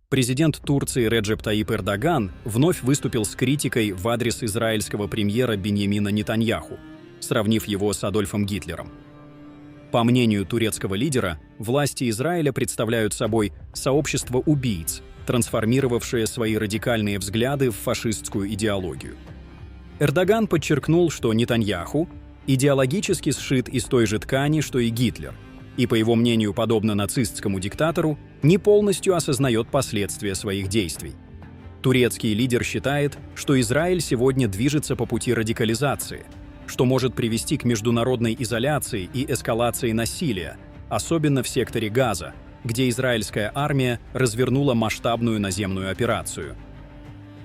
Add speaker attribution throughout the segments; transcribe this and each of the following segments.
Speaker 1: Президент Турции Реджеп Таип Эрдоган вновь выступил с критикой в адрес израильского премьера Биньямина Нетаньяху, сравнив его с Адольфом Гитлером. По мнению турецкого лидера, власти Израиля представляют собой сообщество убийц, трансформировавшее свои радикальные взгляды в фашистскую идеологию. Эрдоган подчеркнул, что Нетаньяху идеологически сшит из той же ткани, что и Гитлер, и, по его мнению, подобно нацистскому диктатору, не полностью осознает последствия своих действий. Турецкий лидер считает, что Израиль сегодня движется по пути радикализации, что может привести к международной изоляции и эскалации насилия, особенно в секторе Газа, где израильская армия развернула масштабную наземную операцию.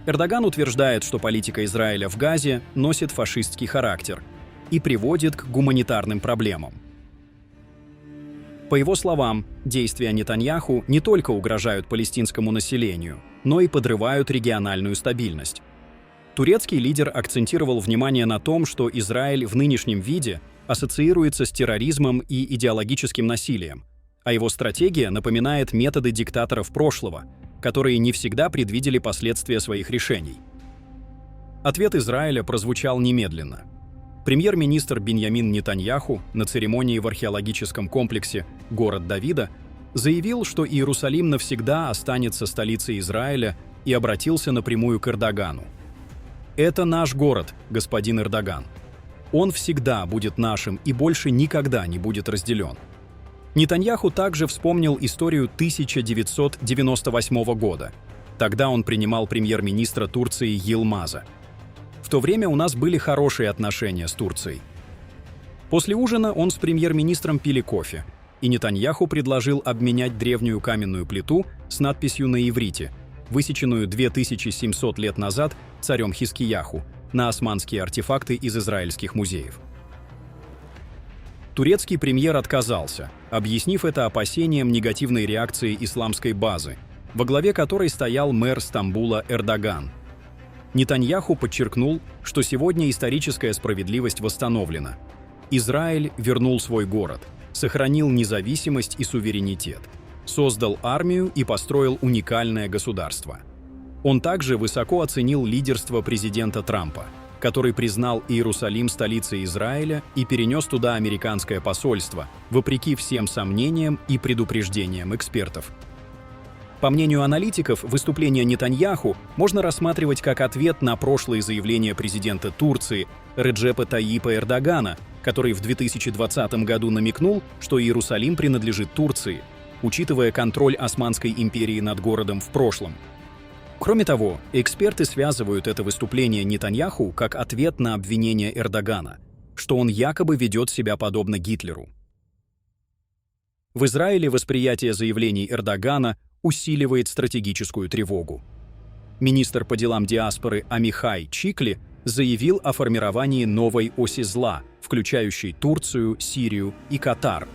Speaker 1: Эрдоган утверждает, что политика Израиля в Газе носит фашистский характер и приводит к гуманитарным проблемам. По его словам, действия Нетаньяху не только угрожают палестинскому населению, но и подрывают региональную стабильность. Турецкий лидер акцентировал внимание на том, что Израиль в нынешнем виде ассоциируется с терроризмом и идеологическим насилием, а его стратегия напоминает методы диктаторов прошлого, которые не всегда предвидели последствия своих решений. Ответ Израиля прозвучал немедленно. Премьер-министр Биньямин Нетаньяху на церемонии в археологическом комплексе «Город Давида» заявил, что Иерусалим навсегда останется столицей Израиля, и обратился напрямую к Эрдогану. «Это наш город, господин Эрдоган. Он всегда будет нашим и больше никогда не будет разделен». Нетаньяху также вспомнил историю 1998 года. Тогда он принимал премьер-министра Турции Йилмаза. «В то время у нас были хорошие отношения с Турцией». После ужина он с премьер-министром пили кофе, и Нетаньяху предложил обменять древнюю каменную плиту с надписью на иврите, высеченную 2700 лет назад царем Хискияху, на османские артефакты из израильских музеев. Турецкий премьер отказался, объяснив это опасением негативной реакции исламской базы, во главе которой стоял мэр Стамбула Эрдоган. Нетаньяху подчеркнул, что сегодня историческая справедливость восстановлена. Израиль вернул свой город, сохранил независимость и суверенитет, создал армию и построил уникальное государство. Он также высоко оценил лидерство президента Трампа, который признал Иерусалим столицей Израиля и перенес туда американское посольство, вопреки всем сомнениям и предупреждениям экспертов. По мнению аналитиков, выступление Нетаньяху можно рассматривать как ответ на прошлые заявления президента Турции Реджепа Таипа Эрдогана, который в 2020 году намекнул, что Иерусалим принадлежит Турции, учитывая контроль Османской империи над городом в прошлом. Кроме того, эксперты связывают это выступление Нетаньяху как ответ на обвинение Эрдогана, что он якобы ведет себя подобно Гитлеру. В Израиле восприятие заявлений Эрдогана усиливает стратегическую тревогу. Министр по делам диаспоры Амихай Чикли заявил о формировании новой оси зла, включающей Турцию, Сирию и Катар.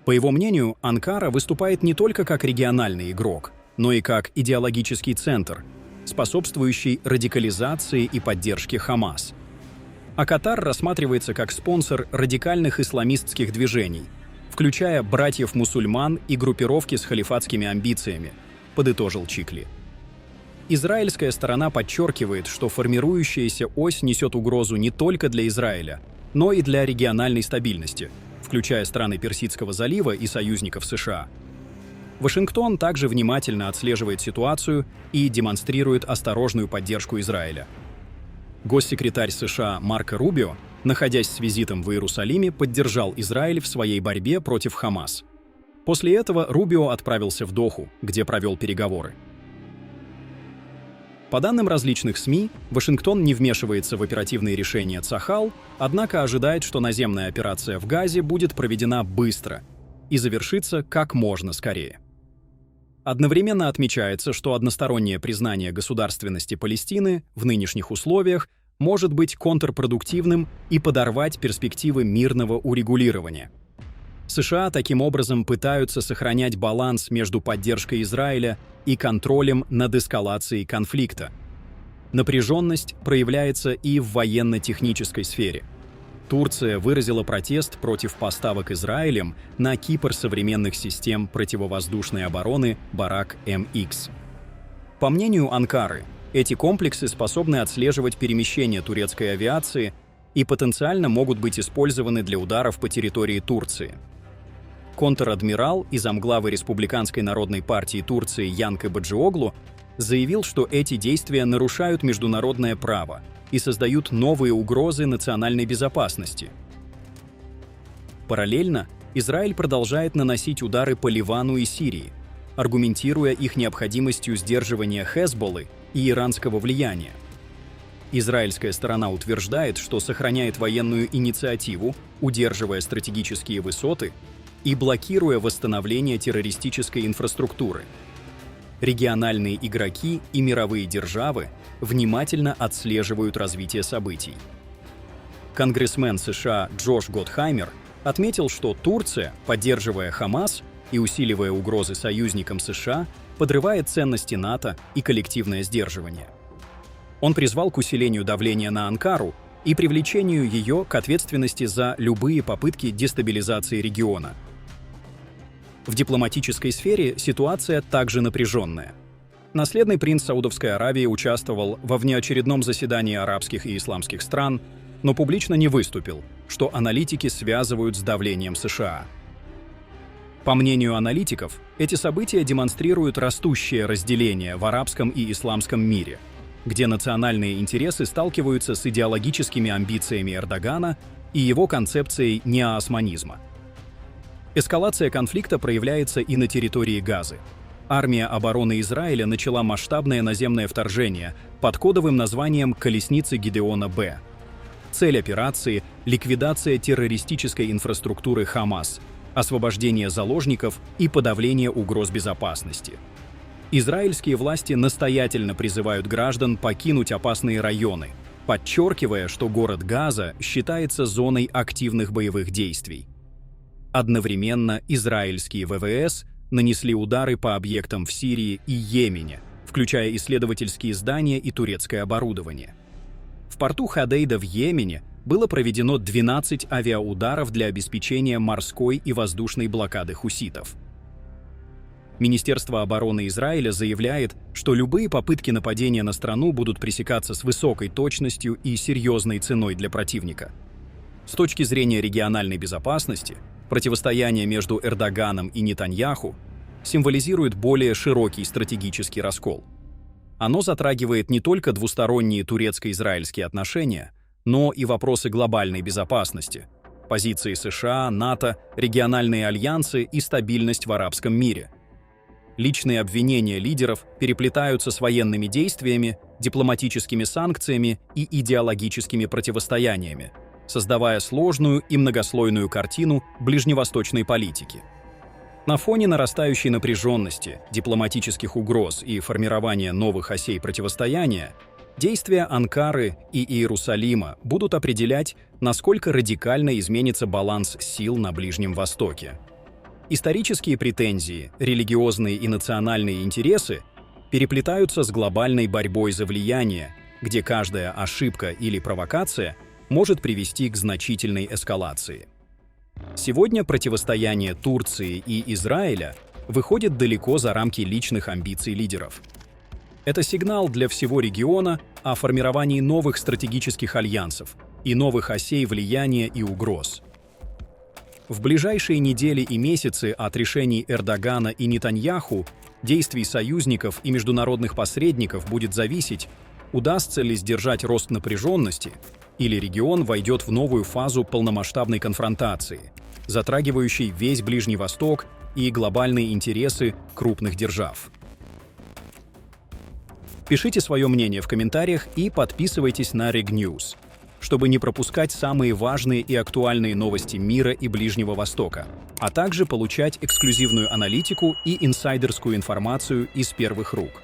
Speaker 1: По его мнению, Анкара выступает не только как региональный игрок, но и как идеологический центр, способствующий радикализации и поддержке Хамас. А Катар рассматривается как спонсор радикальных исламистских движений, включая братьев-мусульман и группировки с халифатскими амбициями, подытожил Чикли. Израильская сторона подчеркивает, что формирующаяся ось несет угрозу не только для Израиля, но и для региональной стабильности, включая страны Персидского залива и союзников США. Вашингтон также внимательно отслеживает ситуацию и демонстрирует осторожную поддержку Израиля. Госсекретарь США Марко Рубио, находясь с визитом в Иерусалиме, поддержал Израиль в своей борьбе против Хамас. После этого Рубио отправился в Доху, где провел переговоры. По данным различных СМИ, Вашингтон не вмешивается в оперативные решения Цахал, однако ожидает, что наземная операция в Газе будет проведена быстро и завершится как можно скорее. Одновременно отмечается, что одностороннее признание государственности Палестины в нынешних условиях может быть контрпродуктивным и подорвать перспективы мирного урегулирования. США таким образом пытаются сохранять баланс между поддержкой Израиля и контролем над эскалацией конфликта. Напряженность проявляется и в военно-технической сфере. Турция выразила протест против поставок Израилем на Кипр современных систем противовоздушной обороны Барак МХ. По мнению Анкары, эти комплексы способны отслеживать перемещение турецкой авиации и потенциально могут быть использованы для ударов по территории Турции. Контр-адмирал и замглавы Республиканской народной партии Турции Янка Баджиоглу заявил, что эти действия нарушают международное право и создают новые угрозы национальной безопасности. Параллельно Израиль продолжает наносить удары по Ливану и Сирии, аргументируя их необходимостью сдерживания Хезболлы и иранского влияния. Израильская сторона утверждает, что сохраняет военную инициативу, удерживая стратегические высоты и блокируя восстановление террористической инфраструктуры. Региональные игроки и мировые державы внимательно отслеживают развитие событий. Конгрессмен США Джош Готхаймер отметил, что Турция, поддерживая Хамас и усиливая угрозы союзникам США, подрывает ценности НАТО и коллективное сдерживание. Он призвал к усилению давления на Анкару и привлечению ее к ответственности за любые попытки дестабилизации региона. В дипломатической сфере ситуация также напряженная. Наследный принц Саудовской Аравии участвовал во внеочередном заседании арабских и исламских стран, но публично не выступил, что аналитики связывают с давлением США. По мнению аналитиков, эти события демонстрируют растущее разделение в арабском и исламском мире, где национальные интересы сталкиваются с идеологическими амбициями Эрдогана и его концепцией неоосманизма. Эскалация конфликта проявляется и на территории Газы. Армия обороны Израиля начала масштабное наземное вторжение под кодовым названием «Колесницы Гидеона-Б». Цель операции – ликвидация террористической инфраструктуры Хамас, освобождение заложников и подавление угроз безопасности. Израильские власти настоятельно призывают граждан покинуть опасные районы, подчеркивая, что город Газа считается зоной активных боевых действий. Одновременно израильские ВВС нанесли удары по объектам в Сирии и Йемене, включая исследовательские здания и турецкое оборудование. В порту Ходейда в Йемене было проведено 12 авиаударов для обеспечения морской и воздушной блокады хуситов. Министерство обороны Израиля заявляет, что любые попытки нападения на страну будут пресекаться с высокой точностью и серьезной ценой для противника. С точки зрения региональной безопасности, противостояние между Эрдоганом и Нетаньяху символизирует более широкий стратегический раскол. Оно затрагивает не только двусторонние турецко-израильские отношения, но и вопросы глобальной безопасности, позиции США, НАТО, региональные альянсы и стабильность в арабском мире. Личные обвинения лидеров переплетаются с военными действиями, дипломатическими санкциями и идеологическими противостояниями, создавая сложную и многослойную картину ближневосточной политики. На фоне нарастающей напряженности, дипломатических угроз и формирования новых осей противостояния, действия Анкары и Иерусалима будут определять, насколько радикально изменится баланс сил на Ближнем Востоке. Исторические претензии, религиозные и национальные интересы переплетаются с глобальной борьбой за влияние, где каждая ошибка или провокация может привести к значительной эскалации. Сегодня противостояние Турции и Израиля выходит далеко за рамки личных амбиций лидеров. Это сигнал для всего региона о формировании новых стратегических альянсов и новых осей влияния и угроз. В ближайшие недели и месяцы от решений Эрдогана и Нетаньяху, действий союзников и международных посредников будет зависеть, удастся ли сдержать рост напряженности, или регион войдет в новую фазу полномасштабной конфронтации, затрагивающей весь Ближний Восток и глобальные интересы крупных держав. Пишите свое мнение в комментариях и подписывайтесь на Регньюз, чтобы не пропускать самые важные и актуальные новости мира и Ближнего Востока, а также получать эксклюзивную аналитику и инсайдерскую информацию из первых рук.